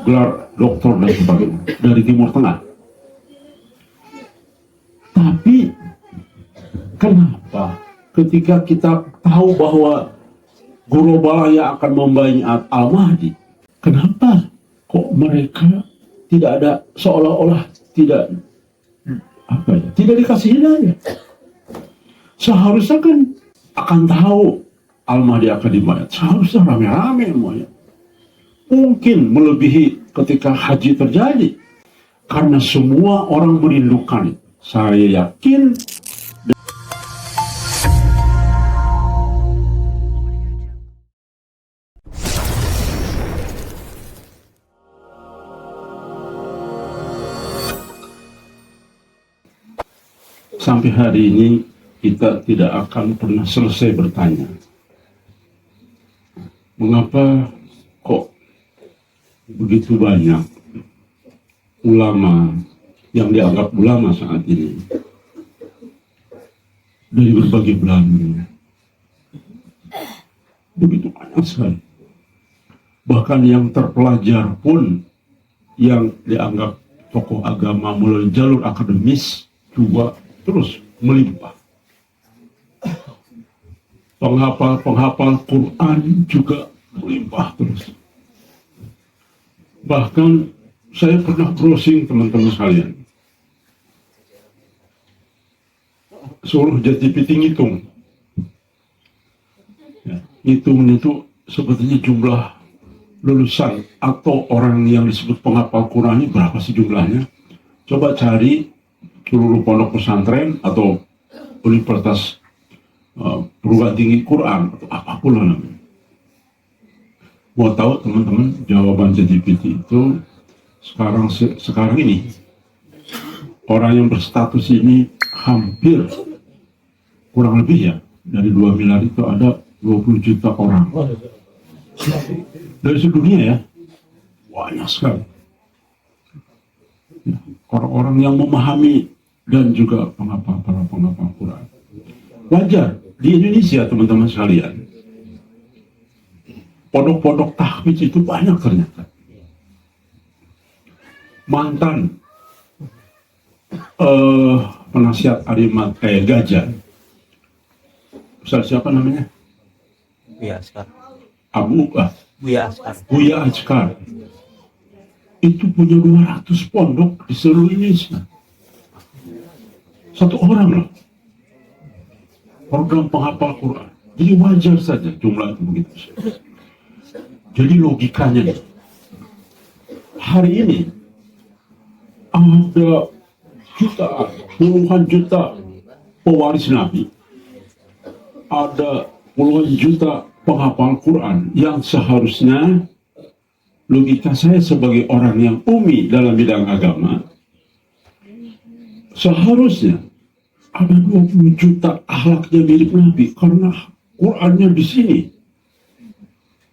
gelar doktor dan sebagainya dari Timur Tengah. Tapi kenapa ketika kita tahu bahwa Guru Balaya akan membaiat Al-Mahdi, kenapa kok mereka tidak ada, seolah-olah tidak tidak dikasih hidayah? Seharusnya kan akan tahu Al-Mahdi akan dibayat, seharusnya rame-rame semuanya. Mungkin melebihi ketika haji terjadi, karena semua orang merindukan. Saya yakin sampai hari ini kita tidak akan pernah selesai bertanya, mengapa kok begitu banyak ulama yang dianggap ulama saat ini dari berbagai belahan dunia. Begitu banyak sekali. Bahkan yang terpelajar pun, yang dianggap tokoh agama melalui jalur akademis juga terus melimpah. Penghafal Quran juga melimpah terus. Bahkan saya pernah browsing, teman-teman sekalian, suruh ChatGPT ngitung. Ya, ngitungnya itu sebetulnya jumlah lulusan atau orang yang disebut penghafal Quran ini berapa sih jumlahnya? Coba cari seluruh pondok pesantren atau universitas perguruan tinggi Quran atau apapun lah namanya. Mau tahu teman-teman jawaban ChatGPT itu sekarang ini orang yang berstatus ini hampir kurang lebih ya dari 2 miliar itu ada 20 juta orang dari seluruh dunia ya, banyak sekali ya, orang-orang yang memahami dan juga para penghafal Quran. Wajar di Indonesia teman-teman sekalian, pondok-pondok tahfidz itu banyak ternyata. Mantan penasihat Gajah, Ustaz siapa namanya? Buya Askar. Buya Askar itu punya 200 pondok di seluruh Indonesia. Satu orang loh program penghafal Quran. Jadi wajar saja jumlah itu begitu. Jadi logikanya nih, hari ini ada jutaan, puluhan juta pewaris Nabi, ada puluhan juta penghafal Quran yang seharusnya, logika saya sebagai orang yang umi dalam bidang agama, seharusnya ada 20 juta akhlaknya mirip Nabi karena Qurannya di sini.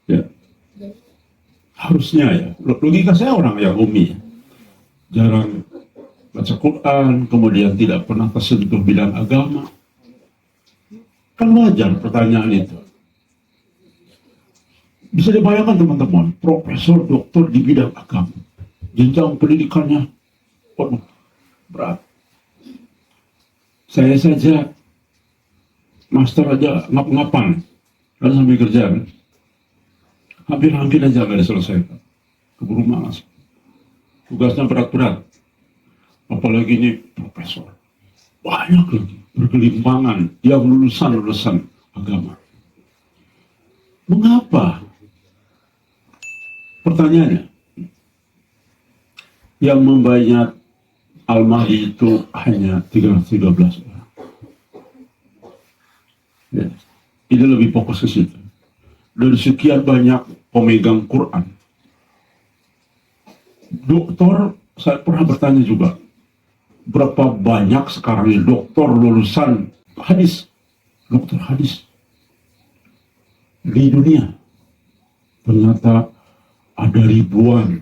Ya. Harusnya ya, logika saya orang yang umi, jarang baca Quran, kemudian tidak pernah tersentuh bidang agama. Kan wajar pertanyaan itu. Bisa dibayangkan teman-teman, profesor, doktor di bidang agama, jenjang pendidikannya berat. Saya saja master aja ngap-ngapan, kan sambil kerja kan, hampir aja nggak diselesaikan, keburu malas. Tugasnya berat-berat, apalagi ini profesor, banyak lagi bergelimpangan yang lulusan agama. Mengapa? Pertanyaannya, yang membayar Al-Mahdi itu hanya 313 orang. Ya, ini lebih fokus ke situ. Dari sekian banyak pemegang Quran, dokter, saya pernah bertanya juga, berapa banyak sekarang ini dokter lulusan hadis, dokter hadis di dunia? Ternyata ada ribuan.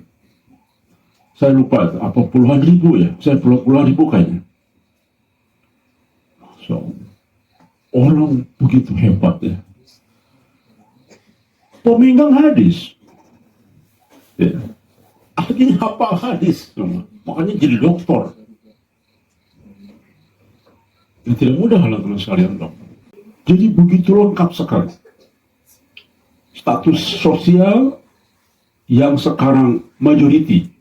Saya lupa apa puluhan ribu ya, saya puluhan ribu kayaknya. So, orang begitu hebat ya. Pemegang hadis, ya. Saking hafal hadis, makanya jadi dokter. Ya, tidak mudah teman sekalian dokter. Jadi begitu lengkap sekali. Status sosial yang sekarang majority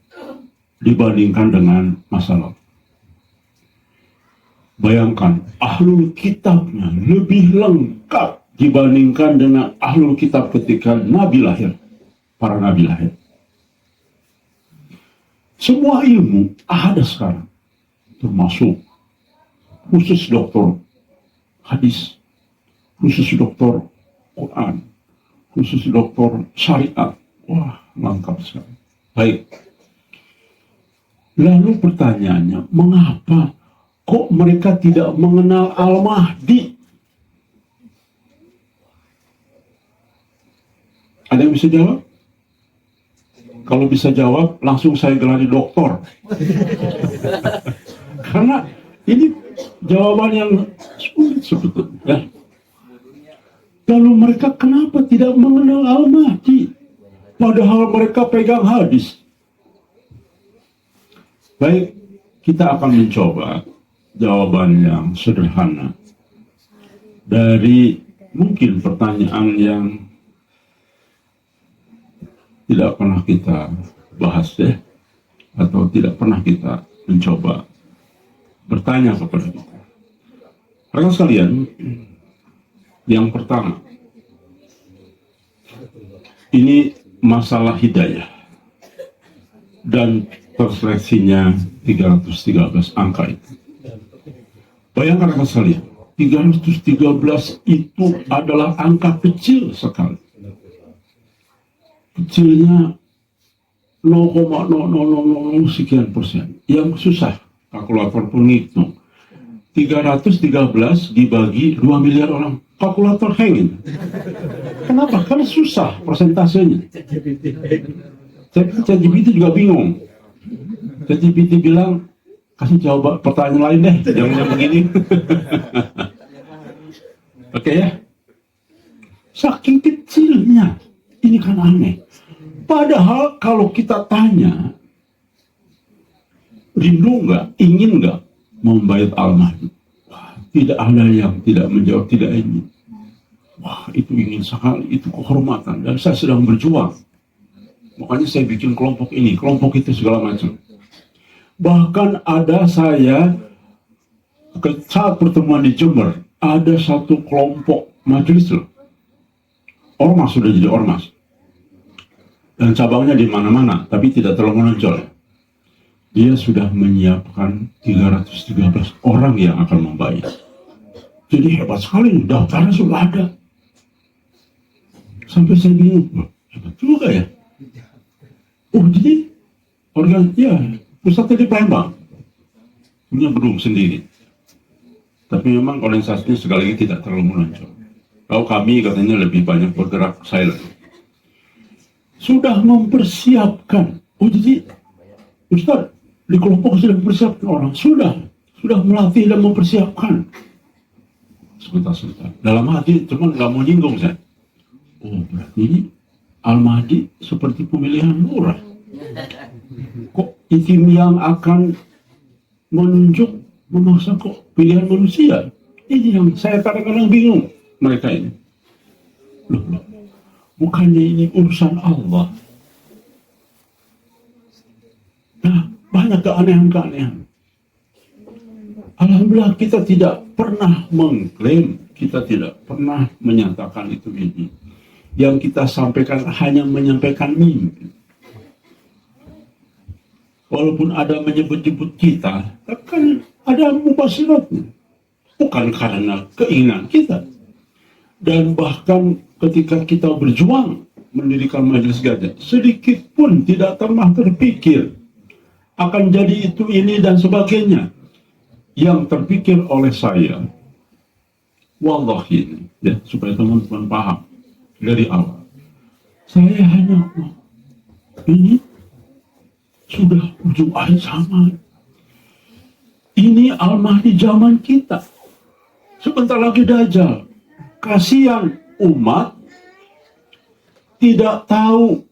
dibandingkan dengan masa lalu. Bayangkan, ahlul kitabnya lebih lengkap dibandingkan dengan ahlul kitab ketika Nabi lahir, para Nabi lahir. Semua ilmu ada sekarang, termasuk khusus dokter hadis, khusus dokter Quran, khusus dokter syariat. Wah, lengkap sekali. Baik. Lalu pertanyaannya, mengapa kok mereka tidak mengenal Al-Mahdi? Ada yang bisa jawab? Kalau bisa jawab, langsung saya gelari doktor. Karena ini jawaban yang sulit sebetulnya. Lalu mereka kenapa tidak mengenal Al-Mahdi? Padahal mereka pegang hadis. Baik, kita akan mencoba jawaban yang sederhana dari mungkin pertanyaan yang tidak pernah kita bahas atau tidak pernah kita mencoba bertanya kepada kita. Rekan sekalian, yang pertama, ini masalah hidayah dan terseleksinya 313 angka itu. Bayangkan rekan sekalian, 313 itu adalah angka kecil sekali. Kecilnya 0,0000 sekian persen. Yang susah kalkulator penghitung. 313 dibagi 2 miliar orang. Kalkulator hangin. Kenapa? Karena susah persentasenya. ChatGPT juga bingung. ChatGPT bilang, kasih jawab pertanyaan lain deh, jangan begini. Oke ya. Saking kecilnya, ini kan aneh. Padahal kalau kita tanya, rindu nggak, ingin nggak membayat Al-Mahdi? Wah, tidak ada yang tidak menjawab tidak ingin. Wah, itu ingin sekali, itu kehormatan. Dan saya sedang berjuang. Makanya saya bikin kelompok ini, kelompok itu segala macam. Bahkan ada saya, saat pertemuan di Jember, ada satu kelompok majelis loh. Ormas sudah jadi ormas. Dan cabangnya di mana-mana, tapi tidak terlalu menonjol. Dia sudah menyiapkan 313 orang yang akan membayar. Jadi hebat sekali, daftarnya sudah ada. Sampai saya bingung, hebat juga ya. Oh jadi, ya, pusatnya di Palembang. Punya gedung sendiri. Tapi memang organisasinya sekali lagi tidak terlalu menonjol. Kalau kami katanya lebih banyak bergerak silent. Sudah mempersiapkan. Oh jadi, Ustaz, di kelompok sudah mempersiapkan orang. Sudah melatih dan mempersiapkan. Sebentar. Dalam hati cuman nggak mau nyinggung saya. Oh berarti ini Al-Mahdi seperti pemilihan lurah. Kok tim yang akan menunjuk memaksa kok pilihan manusia? Ini yang saya kadang-kadang bingung mereka ini. Loh. Bukannya ini urusan Allah. Nah, banyak keanehan-keanehan. Alhamdulillah kita tidak pernah mengklaim, kita tidak pernah menyatakan itu ini. Yang kita sampaikan hanya menyampaikan mimpi. Walaupun ada menyebut-nyebut kita, tapi kan ada mubasyiratnya. Bukan karena keinginan kita. Dan bahkan ketika kita berjuang mendirikan Majelis Gajah, sedikit pun tidak pernah terpikir akan jadi itu, ini, dan sebagainya. Yang terpikir oleh saya, wallahi ini, ya, supaya teman-teman paham dari awal. Saya hanya, ini sudah ujung akhir zaman. Ini Al-Mahdi zaman kita. Sebentar lagi Dajjal. Kasihan umat tidak tahu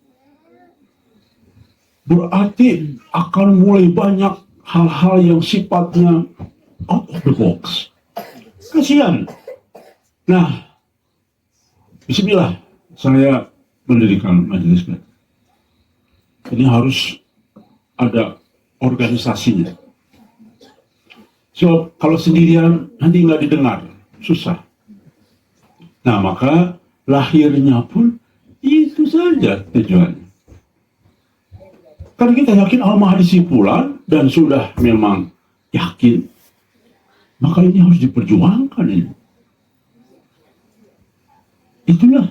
berarti akan mulai banyak hal-hal yang sifatnya out of the box. Kasihan. Nah, bismillah, saya mendirikan majelis. Ini harus ada organisasinya. So, kalau sendirian nanti nggak didengar, susah. Nah, maka lahirnya pun itu saja tujuannya. Karena kita yakin Al-Mahdi simpulan dan sudah memang yakin, maka ini harus diperjuangkan ini. Itulah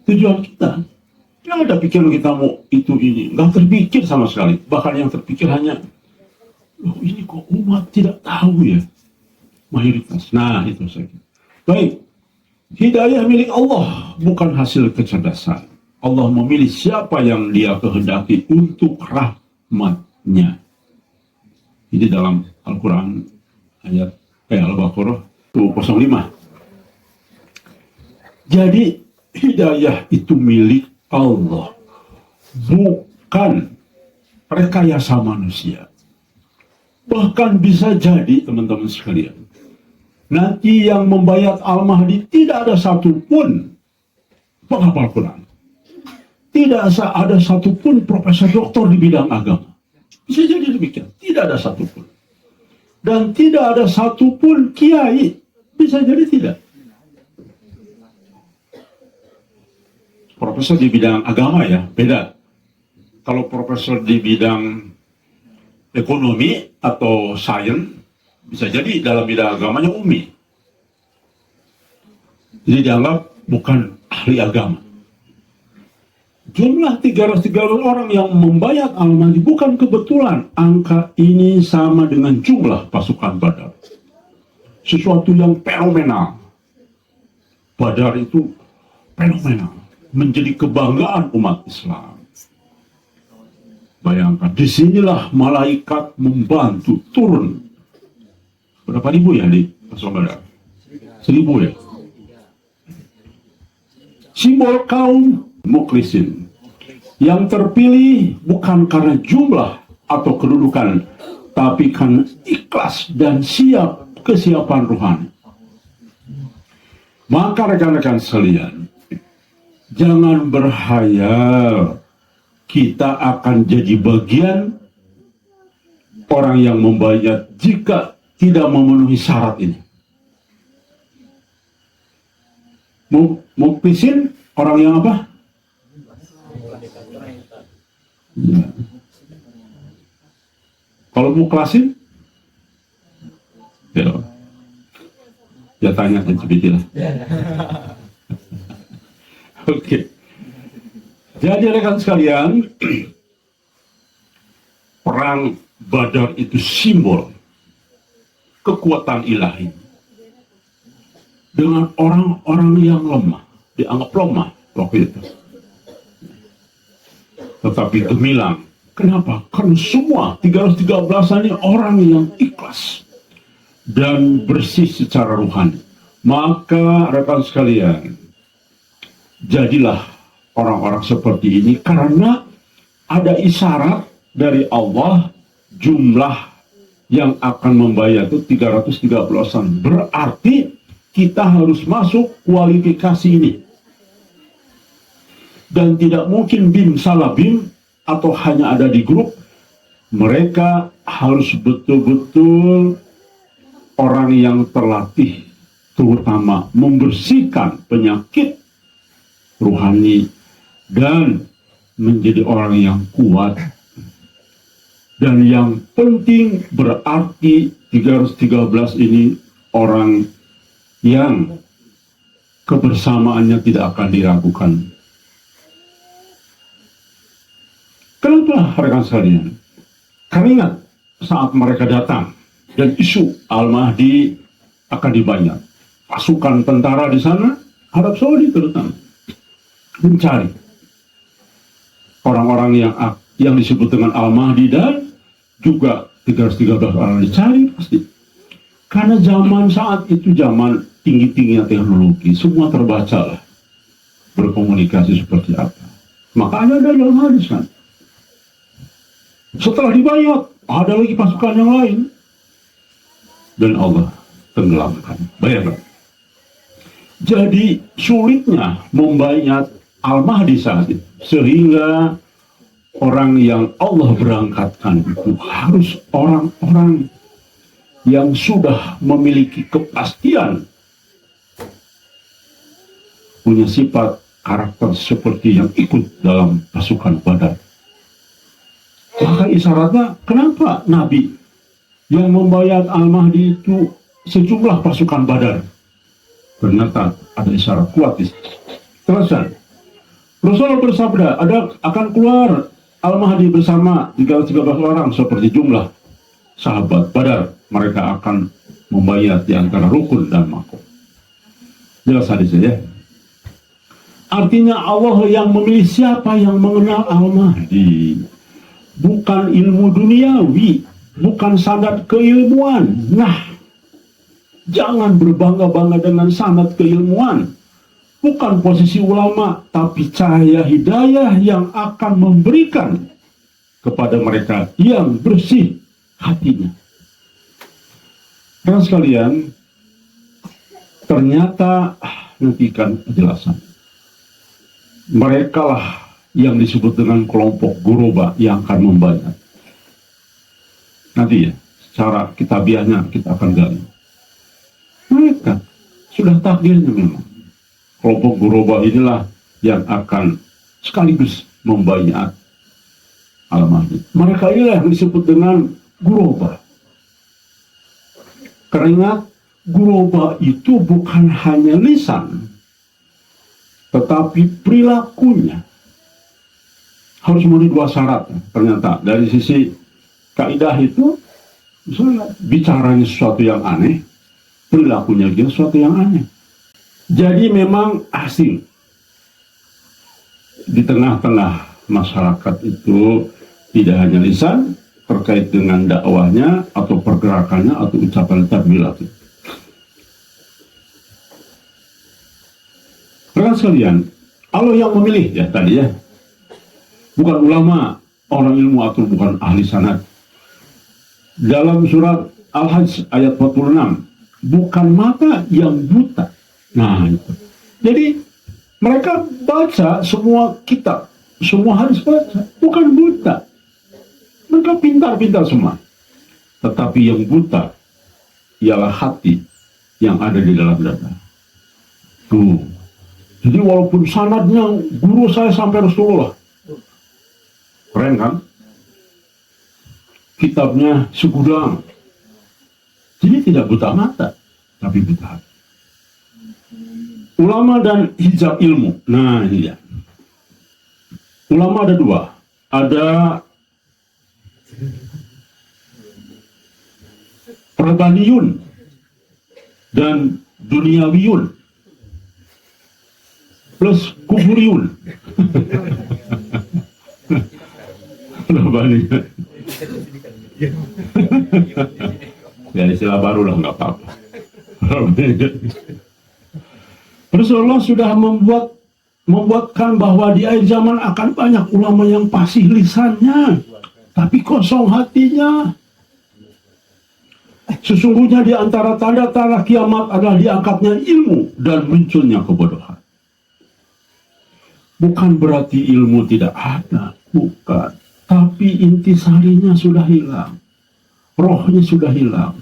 tujuan kita. Tidak ada pikiran kita mau itu ini, nggak terpikir sama sekali. Bahkan yang terpikir hanya, loh ini kok umat tidak tahu ya, mayoritas. Nah itu saja. Baik, hidayah milik Allah bukan hasil kecerdasan. Allah memilih siapa yang Dia kehendaki untuk rahmat-Nya. Ini dalam Al-Quran ayat Al-Baqarah 205. Jadi hidayah itu milik Allah, bukan rekayasa manusia. Bahkan bisa jadi teman-teman sekalian, nanti yang membayat Al-Mahdi tidak ada satupun penghafal Quran. Tidak ada satupun profesor doktor di bidang agama. Bisa jadi demikian. Tidak ada satupun. Dan tidak ada satupun kiai. Bisa jadi tidak. Profesor di bidang agama ya, beda. Kalau profesor di bidang ekonomi atau sains, bisa jadi dalam bidang agamanya umi. Jadi dianggap bukan ahli agama. Jumlah 300 orang yang membayat Al-Mahdi bukan kebetulan. Angka ini sama dengan jumlah pasukan Badar. Sesuatu yang fenomenal. Badar itu fenomenal. Menjadi kebanggaan umat Islam. Bayangkan, disinilah malaikat membantu turun. Berapa ribu ya di pasukan Badar? 1000 ya? Simbol kaum Mukhlisin yang terpilih bukan karena jumlah atau kedudukan, tapi karena ikhlas dan siap kesiapan rohani. Maka rekan-rekan sekalian, jangan berhayal kita akan jadi bagian orang yang membayat jika tidak memenuhi syarat ini. Mukhlisin orang yang apa? Ya. Kalau mukhlasin, ya tanya ke GPT lah. Oke. Jadi rekan sekalian, perang Badar itu simbol kekuatan ilahi. Dengan orang-orang yang lemah, dianggap lemah waktu itu. Tetapi gemilang. Kenapa? Karena semua 313 ini orang yang ikhlas dan bersih secara rohani. Maka rekan sekalian, jadilah orang-orang seperti ini karena ada isyarat dari Allah jumlah yang akan membayar itu 313-an. Berarti kita harus masuk kualifikasi ini. Dan tidak mungkin bim salah bim atau hanya ada di grup. Mereka harus betul-betul orang yang terlatih, terutama membersihkan penyakit rohani dan menjadi orang yang kuat. Dan yang penting berarti 313 ini orang yang kebersamaannya tidak akan diragukan. Kenapa rekan sekalian? Karena ingat saat mereka datang dan isu Al-Mahdi akan dibayar, pasukan tentara di sana, Arab Saudi terutama, mencari orang-orang yang disebut dengan Al-Mahdi dan juga 313 orang dicari pasti. Karena zaman saat itu zaman tinggi-tingginya teknologi, semua terbaca lah berkomunikasi seperti apa. Makanya ada dalam hadis kan. Setelah dibayat, ada lagi pasukan yang lain. Dan Allah tenggelamkan. Bayangkan. Jadi sulitnya membayat Al-Mahdi saat itu. Sehingga orang yang Allah berangkatkan itu harus orang-orang yang sudah memiliki kepastian, punya sifat karakter seperti yang ikut dalam pasukan Badar. Maka isyaratnya, kenapa Nabi yang membayat Al-Mahdi itu sejumlah pasukan Badar? Ternyata ada isyarat kuat di situ. Teruskan. Rasulullah bersabda, akan keluar Al-Mahdi bersama 13 orang seperti jumlah sahabat Badar. Mereka akan membayat di antara rukun dan makom. Jelas hadisnya ya. Artinya Allah yang memilih siapa yang mengenal Al-Mahdi. Bukan ilmu duniawi, bukan sanad keilmuan. Nah, jangan berbangga-bangga dengan sanad keilmuan. Bukan posisi ulama, tapi cahaya hidayah yang akan memberikan kepada mereka yang bersih hatinya. Karena sekalian, ternyata nantikan penjelasan. Mereka lah yang disebut dengan kelompok Guroba yang akan membayar. Nanti ya, secara kitabiahnya kita akan gali. Mereka sudah takdirnya memang. Kelompok Guroba inilah yang akan sekaligus membayar Al-Mahdi. Mereka inilah yang disebut dengan Guroba. Karena ingat, Guroba itu bukan hanya lisan, tetapi perilakunya harus memenuhi 2 syarat. Ternyata dari sisi kaidah itu, misalnya bicaranya sesuatu yang aneh, perilakunya juga sesuatu yang aneh. Jadi memang asing di tengah-tengah masyarakat itu tidak hanya lisan terkait dengan dakwahnya atau pergerakannya atau ucapan takbirat. Rekan sekalian, Allah yang memilih ya tadi ya, bukan ulama, orang ilmu atau bukan ahli sanad. Dalam surat Al-Hajj ayat 46, bukan mata yang buta. Nah itu. Jadi mereka baca semua kitab, semua hadis baca, bukan buta. Mereka pintar-pintar semua. Tetapi yang buta ialah hati yang ada di dalam dada. Tuh. Jadi walaupun sanadnya guru saya sampai Rasulullah, keren kan? Kitabnya segudang. Jadi tidak buta mata, tapi buta hati. Ulama dan hijab ilmu. Nah ini dia. Ulama ada 2. Ada Rabbaniyun dan Duniawiyun plus Kuburiyun. Rabbaniyun. Ya istilah baru lah, nggak apa-apa. Rasulullah sudah membuatkan bahwa di akhir zaman akan banyak ulama yang fasih lisannya, tapi kosong hatinya. Sesungguhnya di antara tanda-tanda kiamat adalah diangkatnya ilmu dan munculnya kebodohan. Bukan berarti ilmu tidak ada, bukan. Tapi intisarinya sudah hilang. Rohnya sudah hilang.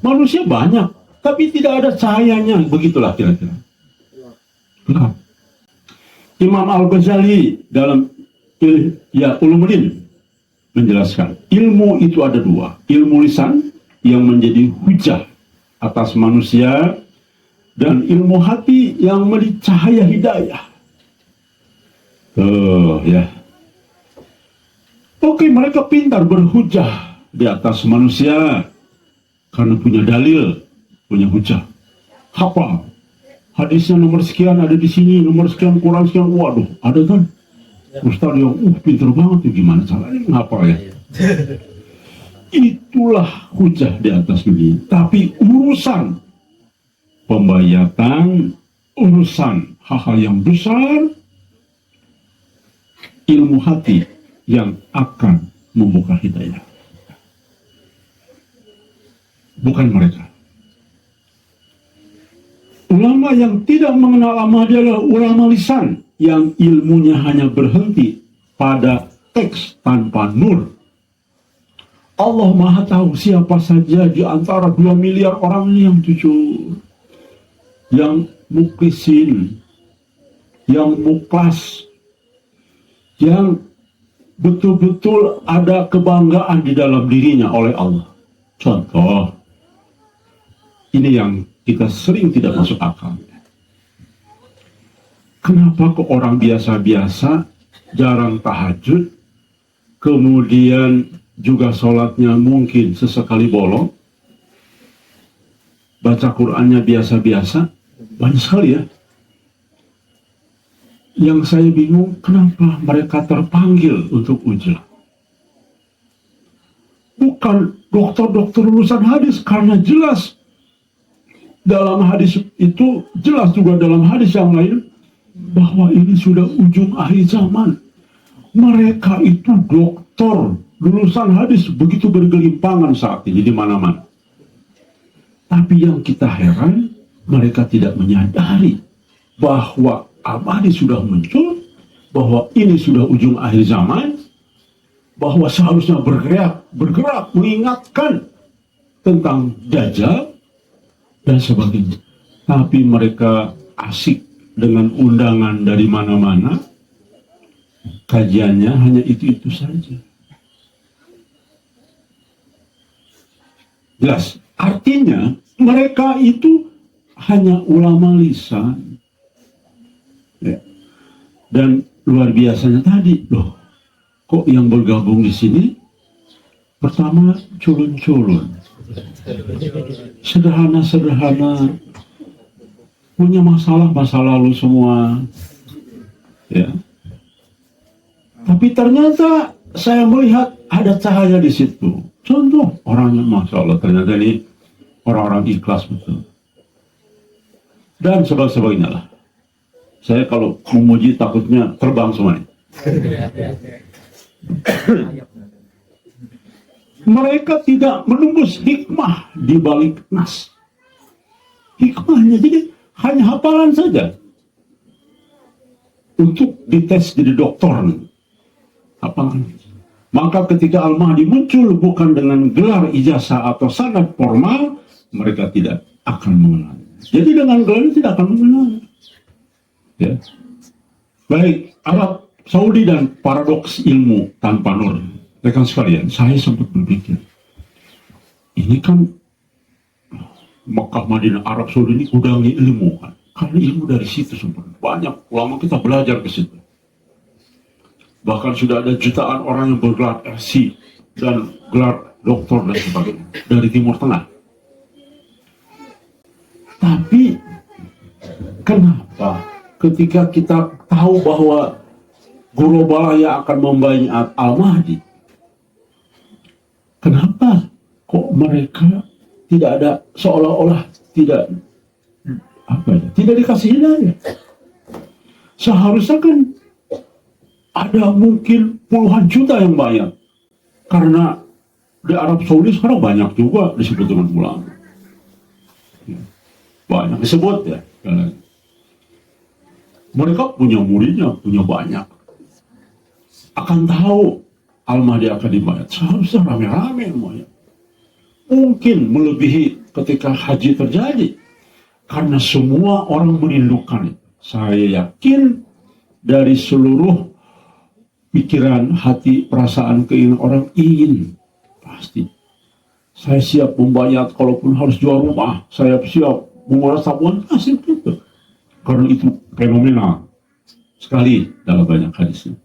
Manusia banyak, tapi tidak ada cahayanya. Begitulah kira-kira. Nah, Imam Al-Ghazali dalam Ulumuddin menjelaskan, ilmu itu ada 2. Ilmu lisan yang menjadi hujah atas manusia, dan ilmu hati yang menjadi cahaya hidayah. Ya. Oke, mereka pintar berhujah di atas manusia karena punya dalil, punya hujah. Hafal. Hadisnya nomor sekian ada di sini, nomor sekian kurang sekian. Waduh, ada kan? Ustaz yang pintar banget tuh, gimana caranya ngapal ya? Itulah hujah di atas dunia. Tapi urusan pembayatan, urusan hal-hal yang besar, ilmu hati yang akan membuka hidayah. Bukan mereka. Ulama yang tidak mengenal Al-Mahdi adalah ulama lisan yang ilmunya hanya berhenti pada teks tanpa nur. Allah Maha tahu siapa saja di antara 2 miliar orang ini yang jujur, yang muklisin, yang muklas, yang betul-betul ada kebanggaan di dalam dirinya oleh Allah. Contoh, ini yang kita sering tidak masuk akal. Kenapa kok orang biasa-biasa jarang tahajud, kemudian juga sholatnya mungkin sesekali bolong, baca Qur'annya biasa-biasa, banyak sekali ya. Yang saya bingung, kenapa mereka terpanggil untuk ujlah? Bukan dokter-dokter lulusan hadis, karena jelas dalam hadis itu, jelas juga dalam hadis yang lain, bahwa ini sudah ujung akhir zaman. Mereka itu dokter lulusan hadis begitu bergelimpangan saat ini di mana-mana. Tapi yang kita heran, mereka tidak menyadari bahwa Al-Mahdi sudah muncul, bahwa ini sudah ujung akhir zaman, bahwa seharusnya bergerak mengingatkan tentang Dajjal dan sebagainya. Tapi mereka asik dengan undangan dari mana-mana, kajiannya hanya itu-itu saja. Jelas, artinya mereka itu hanya ulama lisan. Ya. Dan luar biasanya tadi, loh, kok yang bergabung di sini pertama culun-culun, sederhana-sederhana, punya masa lalu semua, ya. Tapi ternyata saya melihat ada cahaya di situ. Contoh orangnya, masya Allah, ternyata ini orang-orang ikhlas betul. Dan sebagainya lah. Saya kalau memuji takutnya terbang semuanya. Mereka tidak menembus hikmah di balik nas. Hikmahnya jadi hanya hafalan saja. Untuk dites jadi dokter. Hafalan. Maka ketika Al-Mahdi muncul bukan dengan gelar ijazah atau sanad formal, mereka tidak akan mengenal. Jadi dengan gelar ini tidak akan mengenal. Ya. Baik, Arab Saudi dan paradoks ilmu tanpa nur. Rekan sekalian, saya sempat berpikir, ini kan Mekah, Madinah, Arab Saudi ini kudangi ilmu kan. Karena ilmu dari situ sebenarnya banyak ulama kita belajar ke situ. Bahkan sudah ada jutaan orang yang bergelar RC dan gelar doktor dan sebagainya dari Timur Tengah. Tapi kenapa ketika kita tahu bahwa Guru Balaya akan membayat Al-Mahdi, kenapa kok mereka tidak ada, seolah-olah tidak tidak dikasih hidayah? Seharusnya kan ada mungkin puluhan juta yang bayar, karena di Arab Saudi sekarang banyak juga disebut dengan ulama, banyak disebut ya. Mereka punya muridnya, punya banyak. Akan tahu Al-Mahdi akan dibayar, seharusnya rame-rame semuanya. Mungkin melebihi ketika haji terjadi, karena semua orang merindukan itu. Saya yakin dari seluruh pikiran, hati, perasaan, keinginan orang ingin, pasti. Saya siap membayar, kalaupun harus jual rumah, saya siap menguras tabungan, pasti itu. Karena itu fenomenal sekali dalam banyak hadisnya.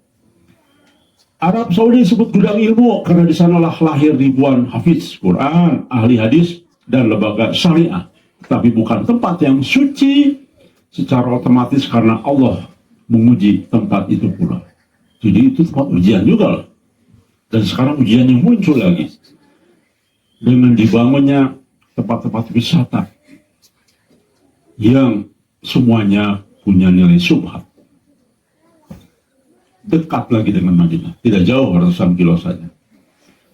Arab Saudi disebut gudang ilmu karena di sanalah lahir ribuan hafiz Quran, ahli hadis, dan lembaga syariah. Tapi bukan tempat yang suci secara otomatis karena Allah menguji tempat itu pula. Jadi itu tempat ujian juga loh. Dan sekarang ujiannya muncul lagi dengan dibangunnya tempat-tempat wisata yang semuanya punya nilai syubhat. Dekat lagi dengan Madinah, tidak jauh, ratusan kilo saja.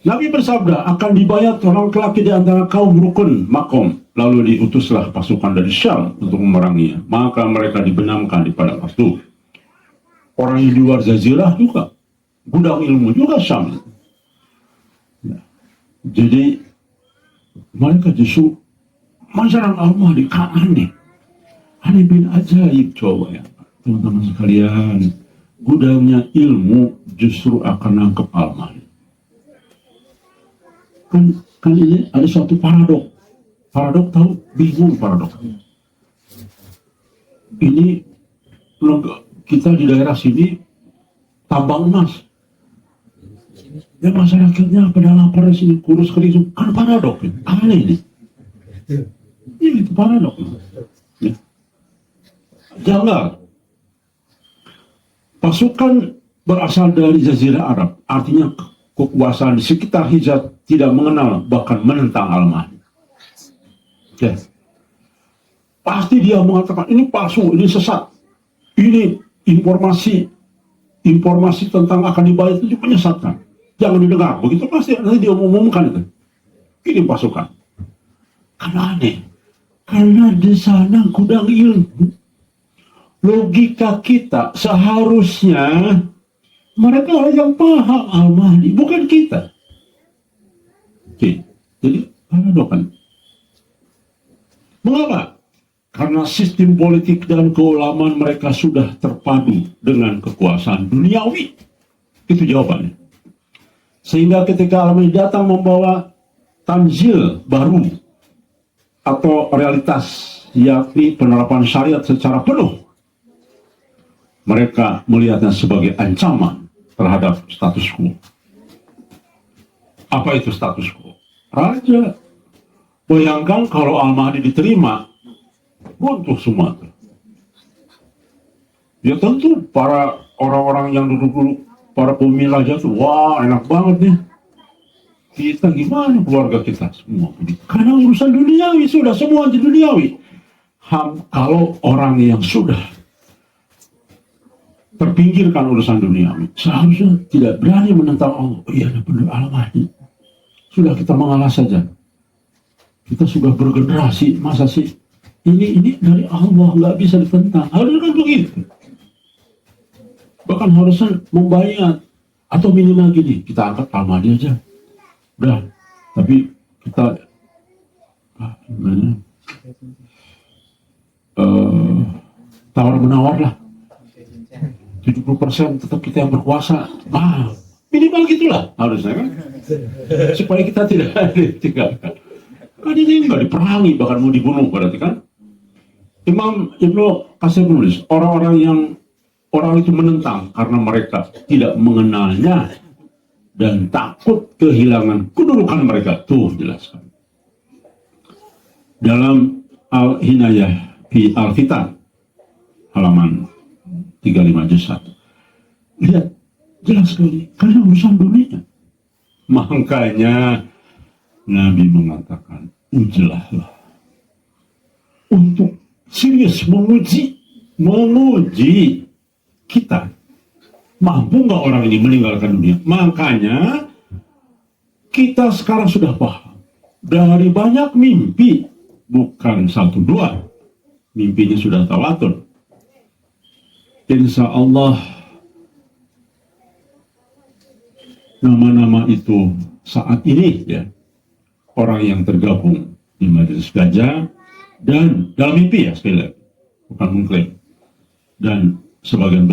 Nabi bersabda, akan dibayat orang laki di antara kaum rukun makom. Lalu diutuslah pasukan dari Syam untuk memeranginya. Maka mereka dibenamkan di padang pasir. Orang yang di luar Jazirah juga, gudang ilmu juga Syam. Ya. Jadi mereka justru menyerang Al-Mahdi. Aneh. Aneh bin ajaib, coba ya teman-teman sekalian. Gudangnya ilmu justru akan nangkep Al-Mahdi. Kan ini ada suatu paradok. Paradok tahu? Bingung paradok. Ini kita di daerah sini tambang emas. Ya masyarakatnya pada lapar di sini, kurus kering, kan paradok. Aneh ini. Ini itu paradok. Ya. Jangan. Pasukan berasal dari Jazirah Arab, artinya kekuasaan di sekitar Hijaz tidak mengenal bahkan menentang Al-Mahdi. Ya. Pasti dia mengatakan ini palsu, ini sesat, ini informasi tentang akan dibayar itu menyesatkan, jangan didengar. Begitu pasti nanti dia mengumumkan itu. Ini pasukan. Karena aneh, karena di sana gudang ilmu. Logika kita seharusnya mereka yang paham Al-Mahdi, bukan kita. Oke. Jadi paradokan. Mengapa? Karena sistem politik dan keulamaan mereka sudah terpadu dengan kekuasaan duniawi. Itu jawabannya. Sehingga ketika Al-Mahdi datang membawa tanzil baru atau realitas, yakni penerapan syariat secara penuh, mereka melihatnya sebagai ancaman terhadap status quo. Apa itu status quo? Raja. Bayangkan kalau Al-Mahdi diterima, runtuh semua. Ya tentu para orang-orang yang dulu-dulu, para pemimpin raja itu, wah enak banget nih. Kita gimana keluarga kita semua? Karena urusan duniawi, sudah semua duniawi. Kalau orang yang sudah terpinggirkan urusan duniawi, seharusnya tidak berani menentang Allah. Oh iya, benar Al-Mahdi. Sudah kita mengalah saja. Kita sudah bergenerasi, masa sih ini dari Allah nggak bisa ditentang. Harusnya kan begitu. Bahkan harusnya membayar atau minimal gini, kita angkat Al-Mahdi aja. Udah, tapi kita tawar menawar lah. 70% tetap kita yang berkuasa. Minimal gitulah harusnya kan. Supaya kita tidak ditinggalkan. Kan ini nggak diperangi, bahkan mau dibunuh berarti kan. Imam Ibnu Katsir menulis, orang itu menentang karena mereka tidak mengenalnya dan takut kehilangan kedudukan mereka. Tuh jelaskan. Dalam Al-Hinayah fi Al-Fitan halaman 35 juz 1. Lihat, jelas sekali, karena urusan dunia. Makanya Nabi mengatakan, ujlahlah untuk serius menguji kita. Mampu nggak orang ini meninggalkan dunia? Makanya kita sekarang sudah paham. Dari banyak mimpi, bukan satu dua, mimpinya sudah tawatur. Insya Allah nama-nama itu saat ini ya, orang yang tergabung di Majelis Gajah dan dalam mimpi ya, sekali lagi bukan mengklaim, dan sebagian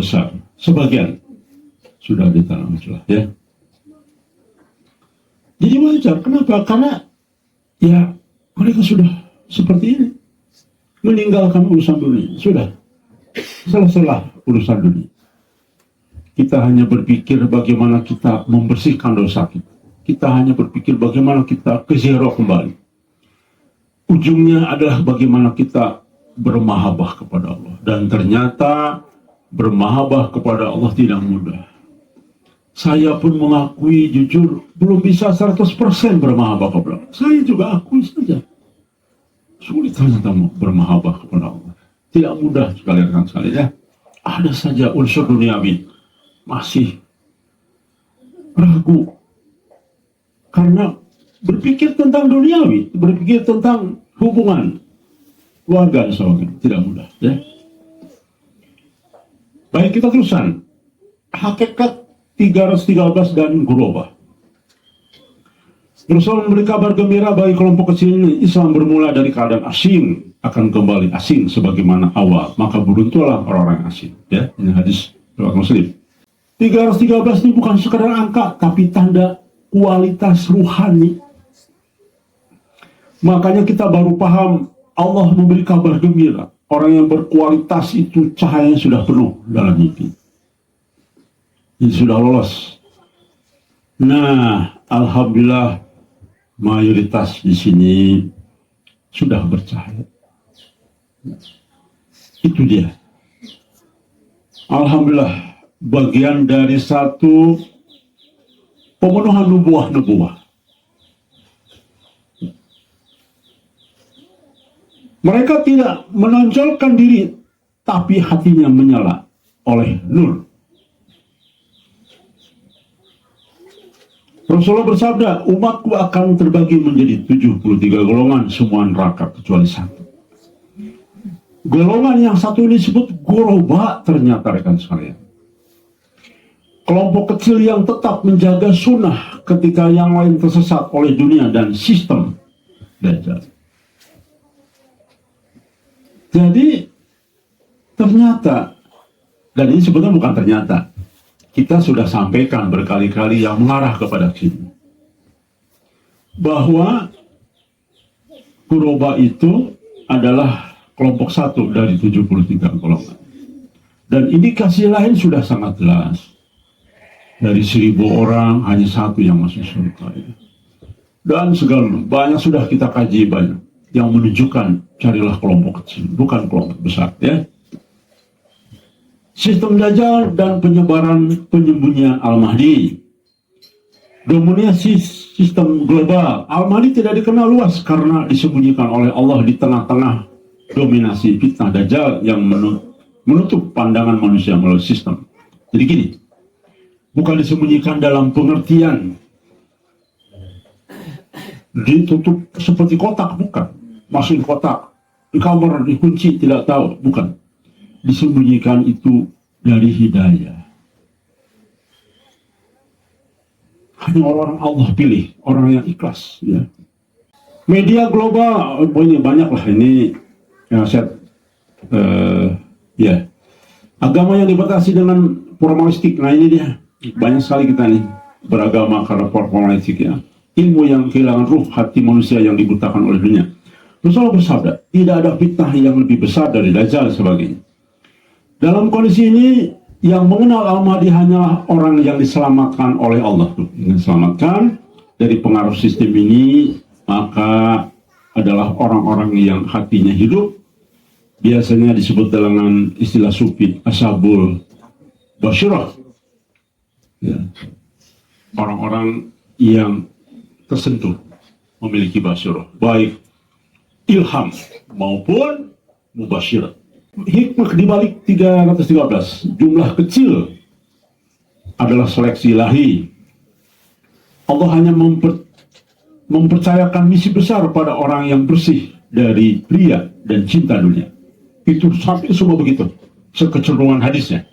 sudah ditanam celah ya. Jadi wajar, kenapa? Karena ya mereka sudah seperti ini, meninggalkan urusan dunia, sudah selesailah urusan dunia. Kita hanya berpikir bagaimana kita membersihkan dosa kita. Kita hanya berpikir bagaimana kita ke zero kembali. Ujungnya adalah bagaimana kita bermahabbah kepada Allah. Dan ternyata bermahabbah kepada Allah tidak mudah. Saya pun mengakui jujur belum bisa 100% bermahabbah kepada Allah. Saya juga akui saja. Sulit ternyata bermahabbah kepada Allah. Tidak mudah sekali rekan sekali ya. Ada saja unsur duniawi masih ragu. Karena berpikir tentang duniawi, berpikir tentang hubungan keluarga dan sebagainya, tidak mudah. Ya. Baik, kita terusan. Hakikat 313 dan Ghuraba. Rasul memberi kabar gembira bagi kelompok kecil ini. Islam bermula dari keadaan asing, akan kembali asing sebagaimana awal. Maka beruntulah orang-orang asing. Ya, ini hadis riwayat Muslim. 313 ini bukan sekadar angka, tapi tanda kualitas ruhani. Makanya kita baru paham Allah memberi kabar gembira. Orang yang berkualitas itu cahayanya sudah penuh dalam mimpi. Ini sudah lolos. Nah, alhamdulillah mayoritas di sini sudah bercahaya. Itu dia. Alhamdulillah, bagian dari satu pemenuhan nubuah-nubuah. Mereka tidak menonjolkan diri, tapi hatinya menyala oleh nur. Rasulullah bersabda, umatku akan terbagi menjadi 73 golongan, semua neraka kecuali satu. Golongan yang satu ini disebut Ghuraba, ternyata rekan sekalian. Kelompok kecil yang tetap menjaga sunnah ketika yang lain tersesat oleh dunia dan sistem Dajjal. Jadi ternyata, dan ini sebetulnya bukan ternyata, kita sudah sampaikan berkali-kali yang mengarah kepada sini, bahwa Ghuraba itu adalah kelompok satu dari 73 golongan. Dan indikasi lain sudah sangat jelas. Dari 1000 orang hanya satu yang masuk surga. Dan segala banyak sudah kita kaji banyak yang menunjukkan carilah kelompok kecil, bukan kelompok besar, ya. Sistem Dajjal dan penyebaran penyembunyian Al-Mahdi. Dominasi sistem global. Al-Mahdi tidak dikenal luas karena disembunyikan oleh Allah di tengah-tengah dominasi fitnah Dajjal yang menutup pandangan manusia melalui sistem. Jadi gini, bukan disembunyikan dalam pengertian ditutup seperti kotak, bukan. Masukin kotak, di kamar dikunci, tidak tahu, bukan. Disembunyikan itu dari hidayah. Hanya orang Allah pilih, orang yang ikhlas. Ya. Media global, ini banyak lah ini. Ya, agama yang dibatasi dengan formalistik. Nah ini dia, banyak sekali kita nih beragama karena formalistik, ya. Ilmu yang kehilangan ruh hati manusia yang dibutakan oleh dunia. Rasulullah bersabda, tidak ada fitnah yang lebih besar dari Dajjal sebagainya. Dalam kondisi ini, yang mengenal Al-Mahdi hanyalah orang yang diselamatkan oleh Allah. Yang diselamatkan dari pengaruh sistem ini, maka adalah orang-orang yang hatinya hidup. Biasanya disebut dengan istilah sufi, ashabul basyirah. Ya. Orang-orang yang tersentuh memiliki basyirah, baik ilham maupun mubasyirat. Hikmah dibalik 313, jumlah kecil adalah seleksi ilahi. Allah hanya mempercayakan misi besar pada orang yang bersih dari ria dan cinta dunia. Itu sampai semua begitu, sekecenderungan hadisnya.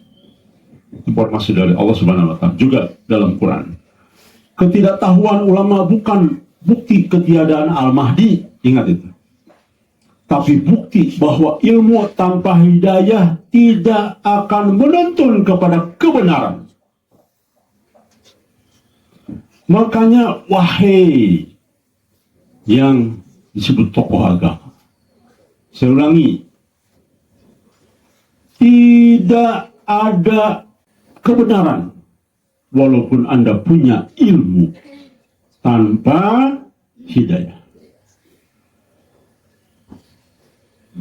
Informasi dari Allah Subhanahu wa Ta'ala juga dalam Quran. Ketidaktahuan ulama bukan bukti ketiadaan Al-Mahdi, ingat itu. Tapi bukti bahwa ilmu tanpa hidayah tidak akan menuntun kepada kebenaran. Makanya wahai yang disebut tokoh agama, saya ulangi, tidak ada kebenaran walaupun Anda punya ilmu tanpa hidayah.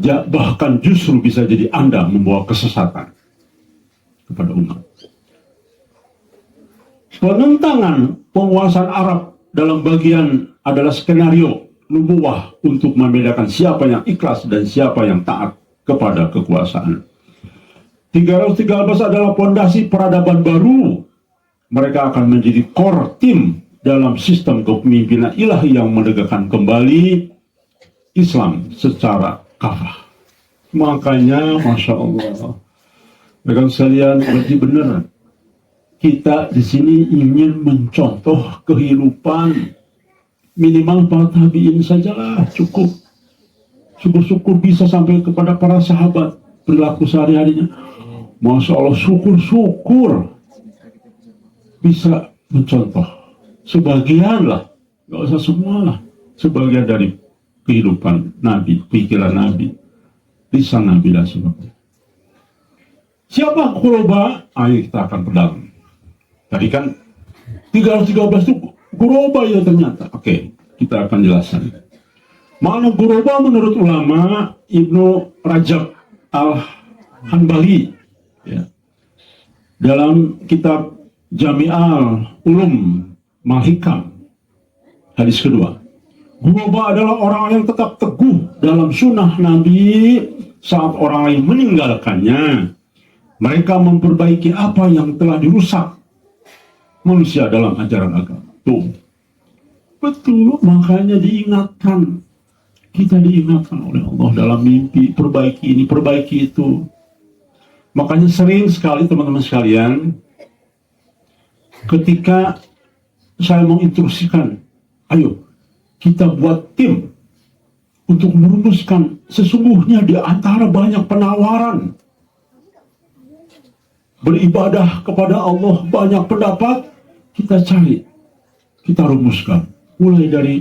Bahkan justru bisa jadi Anda membawa kesesatan kepada umat. Penentangan penguasaan Arab dalam bagian adalah skenario nubuwah untuk membedakan siapa yang ikhlas dan siapa yang taat kepada kekuasaan. 313 adalah fondasi peradaban baru. Mereka akan menjadi core tim dalam sistem kepemimpinan ilahi yang menegakkan kembali Islam secara kafah. Makanya, Masya Allah, rekan sekalian, berarti benar. Kita di sini ingin mencontoh kehidupan minimal para tabi'in sajalah cukup. Syukur-syukur bisa sampai kepada para sahabat perilaku sehari-harinya. Masya Allah, syukur-syukur bisa mencontoh sebagian lah, nggak usah semua lah, sebagian dari kehidupan Nabi, pikiran Nabi, lisan Nabi dan sebagainya. Siapa Qurba? Ayo kita akan perdalam. Tadi kan 313 itu Qurba ya ternyata. Oke, kita akan jelaskan. Makna Qurba menurut ulama Ibnu Rajab Al-Hanbali ya, dalam kitab Jami'al Ulum Mahikam hadis kedua, Qurba adalah orang yang tetap teguh dalam sunnah Nabi saat orang lain meninggalkannya. Mereka memperbaiki apa yang telah dirusak manusia dalam ajaran agama. Tuh, betul, makanya diingatkan. Kita diingatkan oleh Allah dalam mimpi, perbaiki ini, perbaiki itu. Makanya sering sekali teman-teman sekalian, ketika saya menginstruksikan, ayo kita buat tim untuk merumuskan sesungguhnya di antara banyak penawaran beribadah kepada Allah, banyak pendapat, kita cari, kita rumuskan. Mulai dari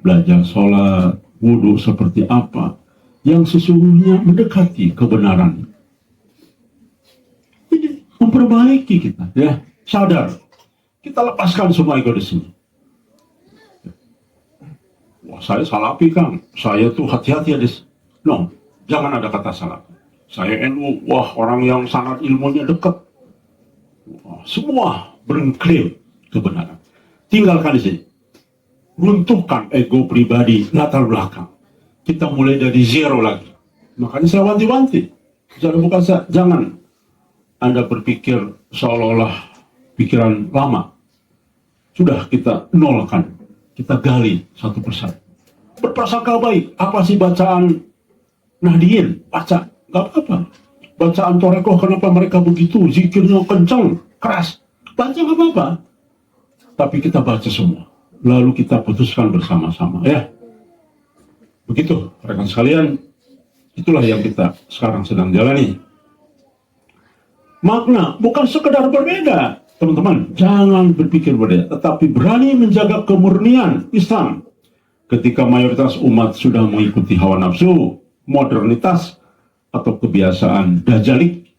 belajar sholat, wudhu seperti apa, yang sesungguhnya mendekati kebenaran. Ini memperbaiki kita, ya, sadar. Kita lepaskan semua ego di sini. Wah, saya salafi Kang, saya tuh hati-hati ya, no, jangan ada kata salafi. Saya NU, wah orang yang sangat ilmunya dekat. Wah, semua berklaim kebenaran. Tinggalkan di sini. Runtuhkan ego pribadi, latar belakang. Kita mulai dari zero lagi. Makanya saya wanti-wanti. Jangan Anda berpikir seolah-olah pikiran lama. Sudah kita nolkan. Kita gali satu persatu. Berprasangka baik. Apa sih bacaan Nahdien? Baca. Gak apa-apa. Bacaan Torekoh, kenapa mereka begitu? Zikirnya kencang, keras. Baca gak apa-apa. Tapi kita baca semua. Lalu kita putuskan bersama-sama, ya. Begitu, rekan sekalian. Itulah yang kita sekarang sedang jalani. Makna bukan sekedar berbeda, teman-teman. Jangan berpikir berbeda, tetapi berani menjaga kemurnian Islam. Ketika mayoritas umat sudah mengikuti hawa nafsu, modernitas, atau kebiasaan dajalik.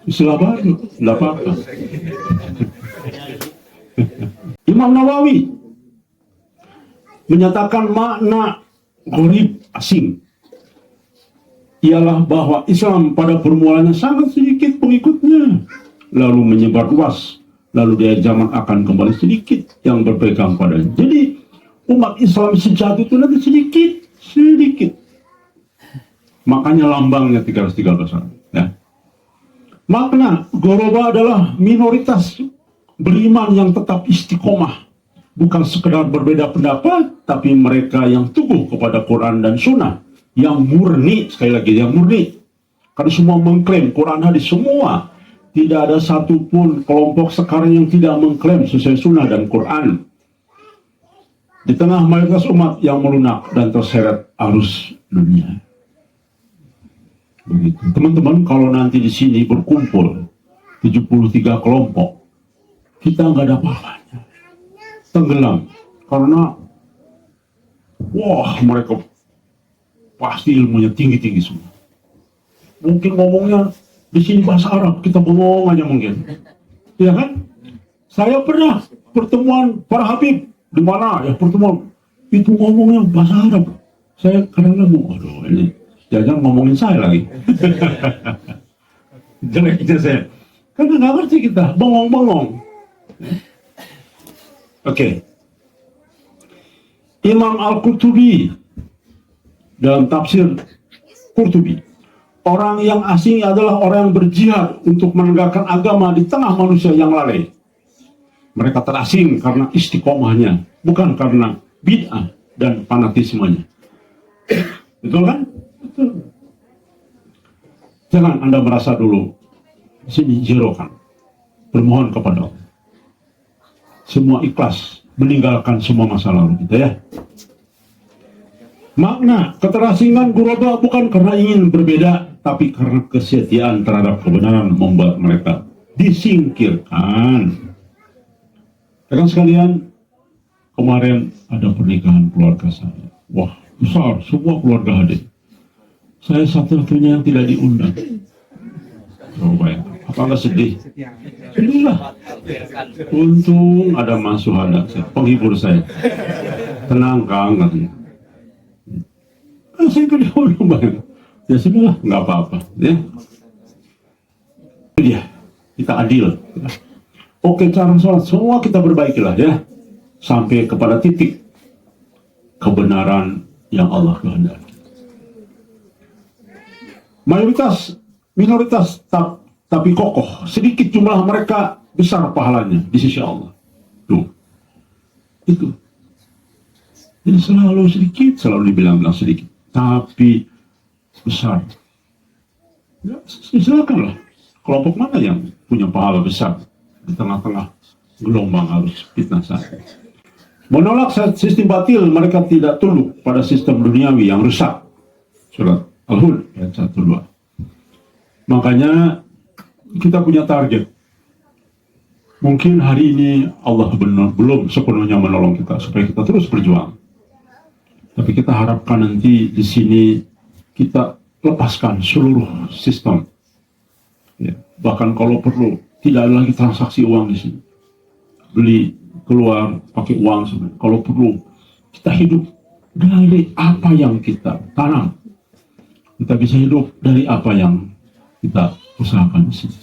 Istilah baru, tidak apa-apa. Imam Nawawi menyatakan makna gharib, asing, ialah bahwa Islam pada permulaan sangat sedikit pengikutnya, lalu menyebar luas, lalu di zaman akan kembali sedikit yang berpegang padanya. Jadi umat Islam sejati itu nanti sedikit. Makanya lambangnya 313 orang. Ya. Makna Qurba adalah minoritas beriman yang tetap istiqomah. Bukan sekedar berbeda pendapat, tapi mereka yang teguh kepada Quran dan Sunnah. Yang murni, sekali lagi, yang murni. Karena semua mengklaim Quran hadis semua. Tidak ada satupun kelompok sekarang yang tidak mengklaim sesuai Sunnah dan Quran. Di tengah mayoritas umat yang melunak dan terseret arus dunia. Begitu. Teman-teman, kalau nanti di sini berkumpul 73 kelompok, kita nggak ada apa-apanya. Tenggelam. Karena wah, mereka pasti ilmunya tinggi-tinggi semua. Mungkin ngomongnya di sini bahasa Arab, kita bengong aja mungkin. Ya kan? Saya pernah pertemuan para habib di mana ya pertemuan itu ngomongnya bahasa Arab. Saya kadang-kadang aduh ini jangan ngomongin saya lagi. Jeleknya saya. Karena nggak ngerti kita, bengong-bengong. Oke. Imam Al-Qurtubi dalam tafsir Qurtubi, Orang yang asing adalah orang yang berjihad untuk menegakkan agama di tengah manusia yang lalai. Mereka terasing karena istiqomahnya, bukan karena bid'ah dan fanatismenya. Betul kan? Betul. Jangan Anda merasa dulu sini zero kan. Bermohon kepada Allah. Semua ikhlas meninggalkan semua masa lalu kita ya. Makna keterasingan Ghuraba bukan karena ingin berbeda, tapi karena kesetiaan terhadap kebenaran membuat mereka disingkirkan. Rekan sekalian, kemarin ada pernikahan keluarga saya. Wah, besar, semua keluarga hadir. Saya satu-satunya yang tidak diundang. Coba ya, apa nggak sedih? Sedih lah. Untung ada Mas Suhada, penghibur saya. Tenang Kang, katanya. Saya kan diundang banget. Ya sudah, nggak apa-apa. Ya. Itu dia, kita adil. Oke, cara sholat semua kita perbaikilah ya, sampai kepada titik kebenaran yang Allah kehendaki. Mayoritas, minoritas tapi kokoh. Sedikit jumlah mereka, besar pahalanya di sisi Allah. Tuh, itu. Jadi selalu sedikit, selalu dibilang sedikit, tapi besar. Ya, silakanlah. Kelompok mana yang punya pahala besar di tengah-tengah gelombang arus fitnah saat. Menolak sistem batil, mereka tidak tunduk pada sistem duniawi yang rusak. Surat Al-Hud ayat 1-2. Makanya kita punya target. Mungkin hari ini Allah belum sepenuhnya menolong kita supaya kita terus berjuang. Tapi kita harapkan nanti di sini kita lepaskan seluruh sistem. Ya, bahkan kalau perlu tidak ada lagi transaksi uang di sini. Beli, keluar, pakai uang sebenarnya. Kalau perlu, kita hidup dari apa yang kita tanam. Kita bisa hidup dari apa yang kita usahakan di sini.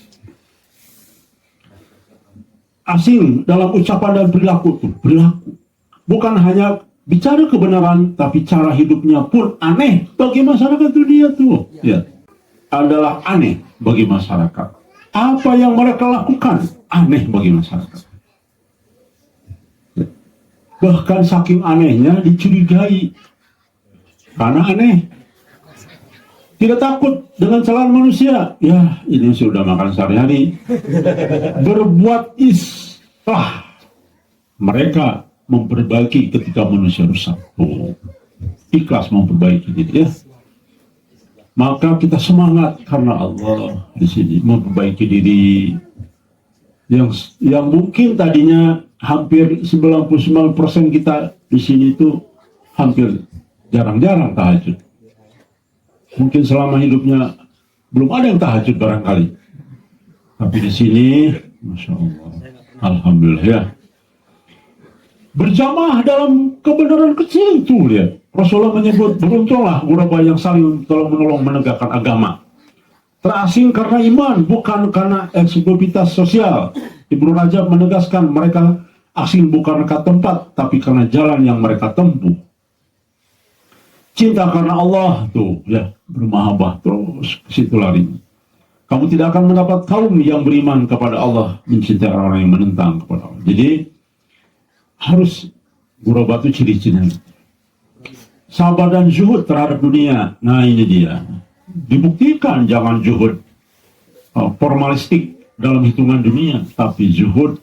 Asing dalam ucapan dan perilaku itu perilaku. Bukan hanya bicara kebenaran, tapi cara hidupnya pun aneh bagi masyarakat dunia tuh. Ya, adalah aneh bagi masyarakat. Apa yang mereka lakukan aneh bagi masyarakat. Bahkan saking anehnya dicurigai karena aneh. Tidak takut dengan kesalahan manusia. Ya, ini sudah makan sehari-hari. Berbuat islah. Mereka memperbaiki ketika manusia rusak. Oh, ikhlas memperbaiki diri ya. Maka kita semangat karena Allah di sini memperbaiki diri yang mungkin tadinya hampir 99% kita di sini itu hampir jarang-jarang tahajud. Mungkin selama hidupnya belum ada yang tahajud barangkali. Tapi di sini, Masya Allah, Alhamdulillah ya. Berjamaah dalam kebenaran kecil itu lihat. Rasulullah menyebut beruntunglah Ghuraba yang saling tolong-menolong menegakkan agama. Terasing karena iman, bukan karena eksklusivitas sosial. Ibnu Rajab menegaskan mereka asing bukan karena tempat, tapi karena jalan yang mereka tempuh. Cinta karena Allah tuh ya, bermahabbah terus ke situ lari. Kamu tidak akan mendapat kaum yang beriman kepada Allah mencintai orang yang menentang kepada Allah. Jadi harus Ghuraba itu ciri-cirinya. Sabar dan zuhud terhadap dunia. Nah ini dia. Dibuktikan jangan zuhud formalistik dalam hitungan dunia, tapi zuhud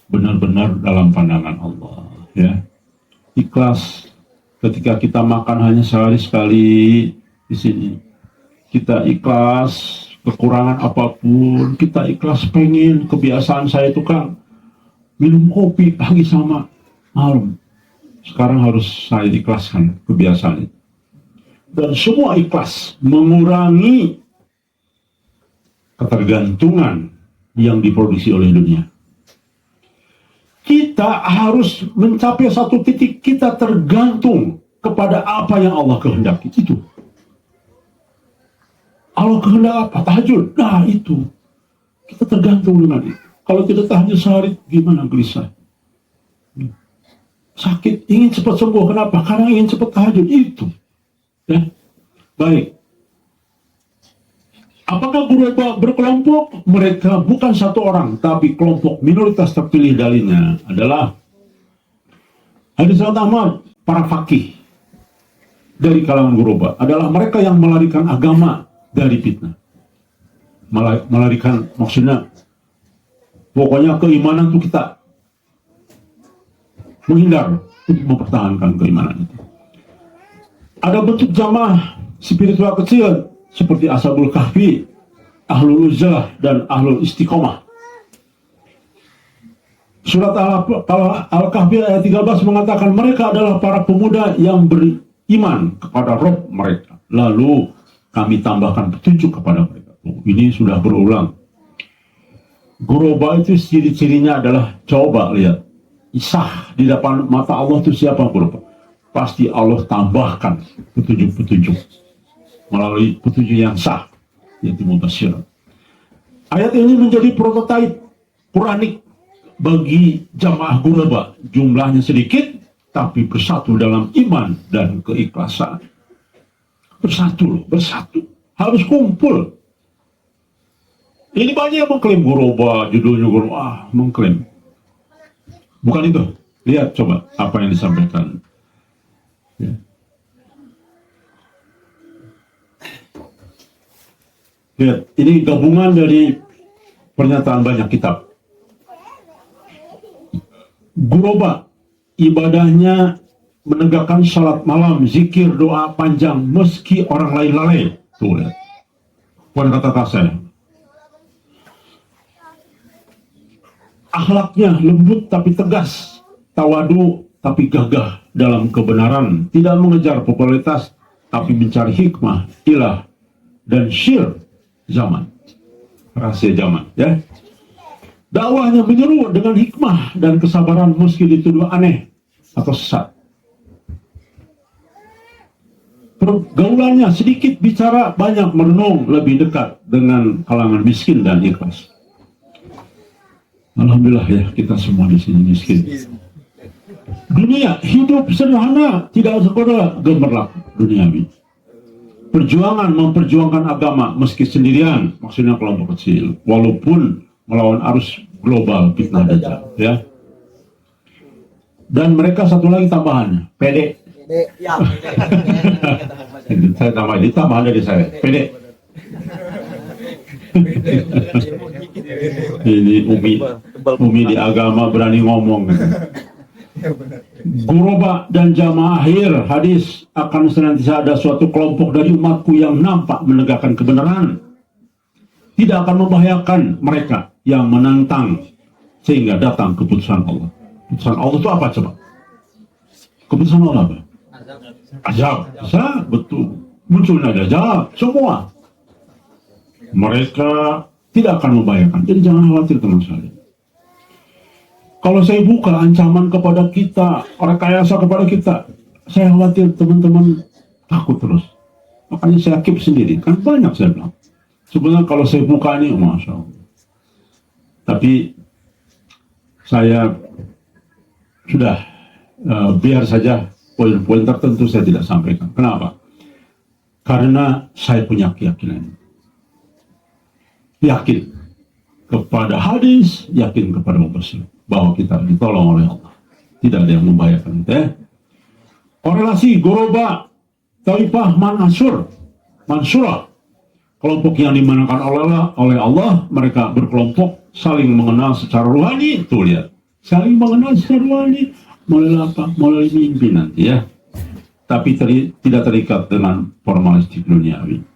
benar-benar dalam pandangan Allah. Ya, ikhlas ketika kita makan hanya sehari sekali di sini. Kita ikhlas kekurangan apapun. Kita ikhlas pengen kebiasaan saya itu kan minum kopi pagi sama malam. Sekarang harus saya ikhlaskan kebiasaan itu. Dan semua ikhlas mengurangi ketergantungan yang diproduksi oleh dunia. Kita harus mencapai satu titik kita tergantung kepada apa yang Allah kehendaki. Itu. Allah kehendak apa? Tahajud. Nah itu. Kita tergantung dengan itu. Kalau tidak tahajud sehari, gimana gelisah? Sakit, ingin cepat sembuh. Kenapa? Karena ingin cepat tahajud. Itu. Ya. Baik. Apakah Ghuraba berkelompok? Mereka bukan satu orang, tapi kelompok minoritas terpilih darinya adalah hadis utama para fakih dari kalangan Ghuraba adalah mereka yang melarikan agama dari fitnah. Melarikan maksudnya pokoknya keimanan itu kita menghindar untuk mempertahankan keimanan itu. Ada bentuk jamaah spiritual kecil seperti Ashabul Kahfi, Ahlul Uzlah, dan Ahlul Istiqomah. Surat Al-Kahfi ayat 13 mengatakan mereka adalah para pemuda yang beriman kepada Rob mereka. Lalu kami tambahkan petunjuk kepada mereka. Ini sudah berulang. Ghuraba itu ciri-cirinya adalah, coba lihat, Isah di depan mata Allah itu siapa Ghuraba? Pasti Allah tambahkan petunjuk-petunjuk melalui petunjuk yang sah, yaitu mubasyirat. Ayat ini menjadi prototipe Quranik bagi jamaah Ghuraba. Jumlahnya sedikit, tapi bersatu dalam iman dan keikhlasan. Bersatu, harus kumpul. Ini banyak yang mengklaim Ghuraba, judulnya Ghuraba, mengklaim. Bukan itu. Lihat coba apa yang disampaikan. Ya. Lihat, ini gabungan dari pernyataan banyak kitab. Ghuraba, ibadahnya menegakkan salat malam, zikir, doa panjang, meski orang lain lalai. Tuh lihat. Bukan kata saya. Akhlaknya lembut tapi tegas, tawadu tapi gagah dalam kebenaran, tidak mengejar popularitas tapi mencari hikmah, ilah, dan syir zaman, rahasia zaman, ya. Dakwahnya menyeru dengan hikmah dan kesabaran meski dituduh aneh atau sesat. Pergaulannya sedikit bicara, banyak merenung, lebih dekat dengan kalangan miskin dan ikhlas. Alhamdulillah ya, kita semua di sini miskin. Dunia hidup sederhana, tidak sekedar gemerlap duniawi. Memperjuangkan agama meski sendirian, maksudnya kelompok kecil, walaupun melawan arus global fitnah dajjal, ya. Dan mereka satu lagi tambahannya, pede. Ya, Saya tambahan dari saya, pede. Ini umi di agama berani ngomong. Ghuraba dan jamaah akhir hadis akan senantiasa ada suatu kelompok dari umatku yang nampak menegakkan kebenaran, tidak akan membahayakan mereka yang menantang sehingga datang keputusan Allah. Keputusan Allah itu apa coba? Keputusan Allah apa? Azab. Bisa, betul. Munculnya Dajjal, semua. Mereka tidak akan membahayakan. Jadi jangan khawatir teman saya. Kalau saya buka ancaman kepada kita, rekayasa kepada kita, saya khawatir teman-teman takut terus. Makanya saya keep sendiri. Kan banyak saya bilang. Sebenarnya kalau saya buka ini, Masya Allah. Tapi saya sudah biar saja poin-poin tertentu saya tidak sampaikan. Kenapa? Karena saya punya keyakinan. Yakin kepada hadis, yakin kepada mubasyirat bahwa kita ditolong oleh Allah. Tidak ada yang membahayakan kita, ya. Korelasi Ghuraba, Taifah, Mansurah. Kelompok yang dimenangkan oleh Allah, mereka berkelompok saling mengenal secara rohani. Tuh lihat, saling mengenal secara rohani melalui apa? Melalui mimpi nanti, ya. Tapi tidak terikat dengan formalistik duniawi.